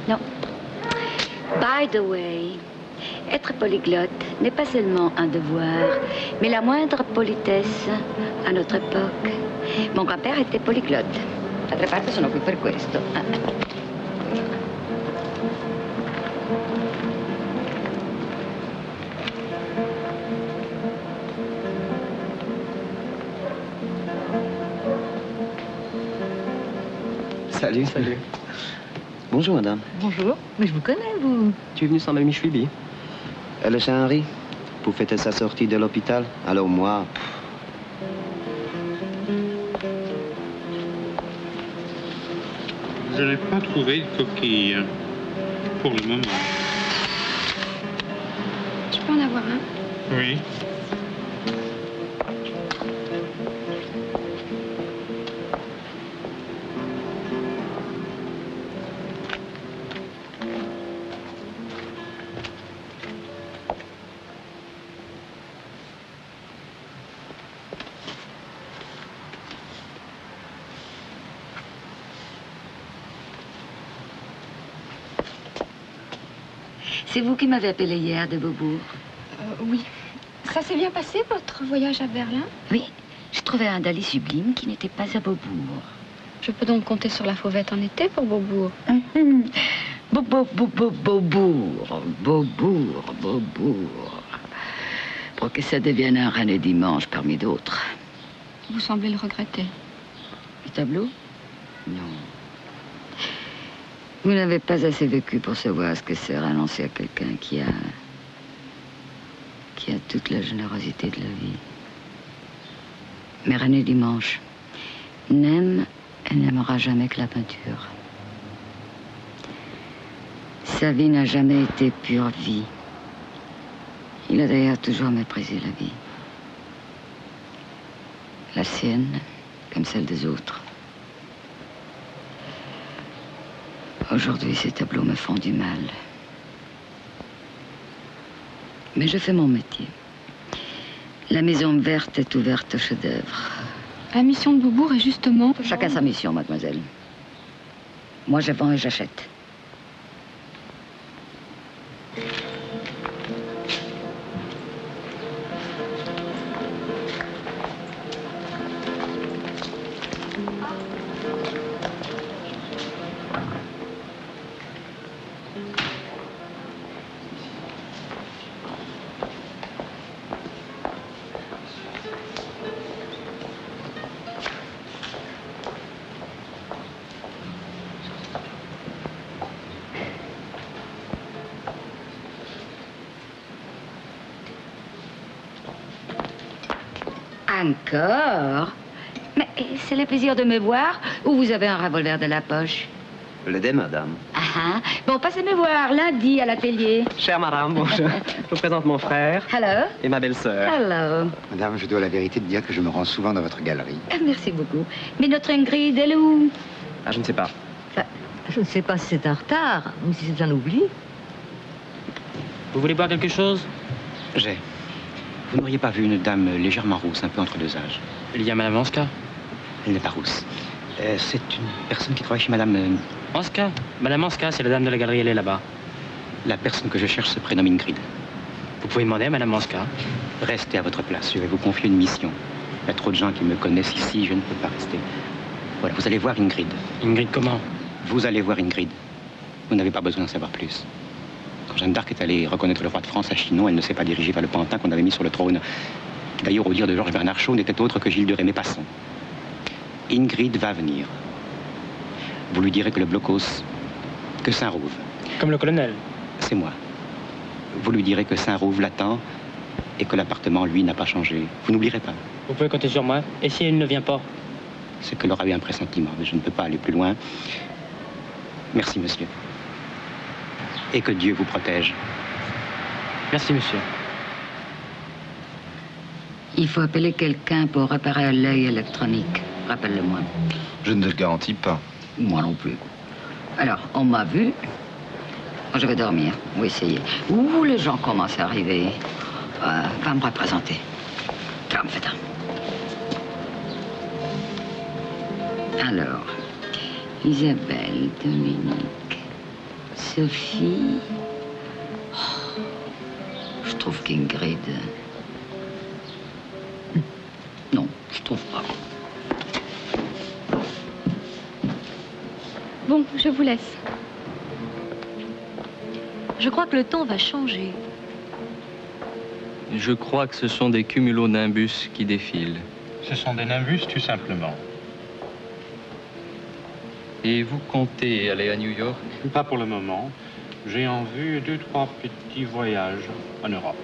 Non. By the way, être polyglotte n'est pas seulement un devoir, mais la moindre politesse à notre époque. Mon grand-père était polyglotte. D'altra parte sono qui per questo. Salut. Salut. Bonjour, madame. Bonjour. Mais je vous connais, vous. Tu es venu sans Mamie Chouibi? Elle est chez Henri pour fêter sa sortie de l'hôpital. Alors moi... Je n'ai pas trouvé de coquille pour le moment. Tu peux en avoir un? Oui. C'est vous qui m'avez appelé hier de Beaubourg. Oui. Ça s'est bien passé, votre voyage à Berlin? Oui, j'ai trouvé un Dali sublime qui n'était pas à Beaubourg. Je peux donc compter sur la fauvette en été pour Beaubourg. Beaubourg. Pour que ça devienne un René Dimanche parmi d'autres. Vous semblez le regretter. Le tableau? Non. Vous n'avez pas assez vécu pour savoir ce que c'est renoncer à quelqu'un qui a toute la générosité de la vie. Mais René Dimanche n'aime et n'aimera jamais que la peinture. Sa vie n'a jamais été pure vie. Il a d'ailleurs toujours méprisé la vie. La sienne, comme celle des autres. Aujourd'hui, ces tableaux me font du mal. Mais je fais mon métier. La maison verte est ouverte aux chefs-d'œuvre. La mission de Beaubourg est justement... Chacun sa mission, mademoiselle. Moi, je vends et j'achète. Encore? Mais c'est le plaisir de me voir ou vous avez un revolver de la poche? Le dé, madame. Bon, passez me voir lundi à l'atelier. Chère madame, bonjour. Je vous présente mon frère. Hello. Et ma belle-sœur. Hello. Madame, je dois la vérité de dire que je me rends souvent dans votre galerie. Merci beaucoup. Mais notre Ingrid, elle est où? Ah, je ne sais pas. Je ne sais pas si c'est un retard ou si c'est un oubli. Vous voulez boire quelque chose? J'ai. Vous n'auriez pas vu une dame légèrement rousse, un peu entre deux âges? Il y a Madame Anska. Elle n'est pas rousse. C'est une personne qui travaille chez Madame... Anska. Madame Anska, c'est la dame de la galerie, elle est là-bas. La personne que je cherche se prénomme Ingrid. Vous pouvez demander à Madame Anska. Restez à votre place, je vais vous confier une mission. Il y a trop de gens qui me connaissent ici, je ne peux pas rester. Voilà, vous allez voir Ingrid. Ingrid comment? Vous allez voir Ingrid. Vous n'avez pas besoin d'en savoir plus. Quand Jeanne d'Arc est allée reconnaître le roi de France à Chinon, elle ne s'est pas dirigée vers le pantin qu'on avait mis sur le trône, qui d'ailleurs, au dire de Georges Bernard Shaw, n'était autre que Gilles de Rémé-Passon. Ingrid va venir. Vous lui direz que le blocos, que Saint-Rouve. Comme le colonel. C'est moi. Vous lui direz que Saint-Rouve l'attend et que l'appartement, lui, n'a pas changé. Vous n'oublierez pas. Vous pouvez compter sur moi. Et si elle ne vient pas? C'est qu'elle aura eu un pressentiment, mais je ne peux pas aller plus loin. Merci, monsieur. Et que Dieu vous protège. Merci, monsieur. Il faut appeler quelqu'un pour réparer l'œil électronique. Rappelle-le-moi. Je ne le garantis pas. Moi non plus. Alors, on m'a vu. Moi, je vais dormir. Ou essayer. Ouh, les gens commencent à arriver. Va me représenter. Calme, faites-en. Alors, Isabelle, Dominique, Sophie... Oh, je trouve qu'Ingrid... Non, je trouve pas. Bon, je vous laisse. Je crois que le temps va changer. Je crois que ce sont des cumulonimbus qui défilent. Ce sont des nimbus, tout simplement. Et vous comptez aller à New York? Pas pour le moment. J'ai en vue 2-3 petits voyages en Europe.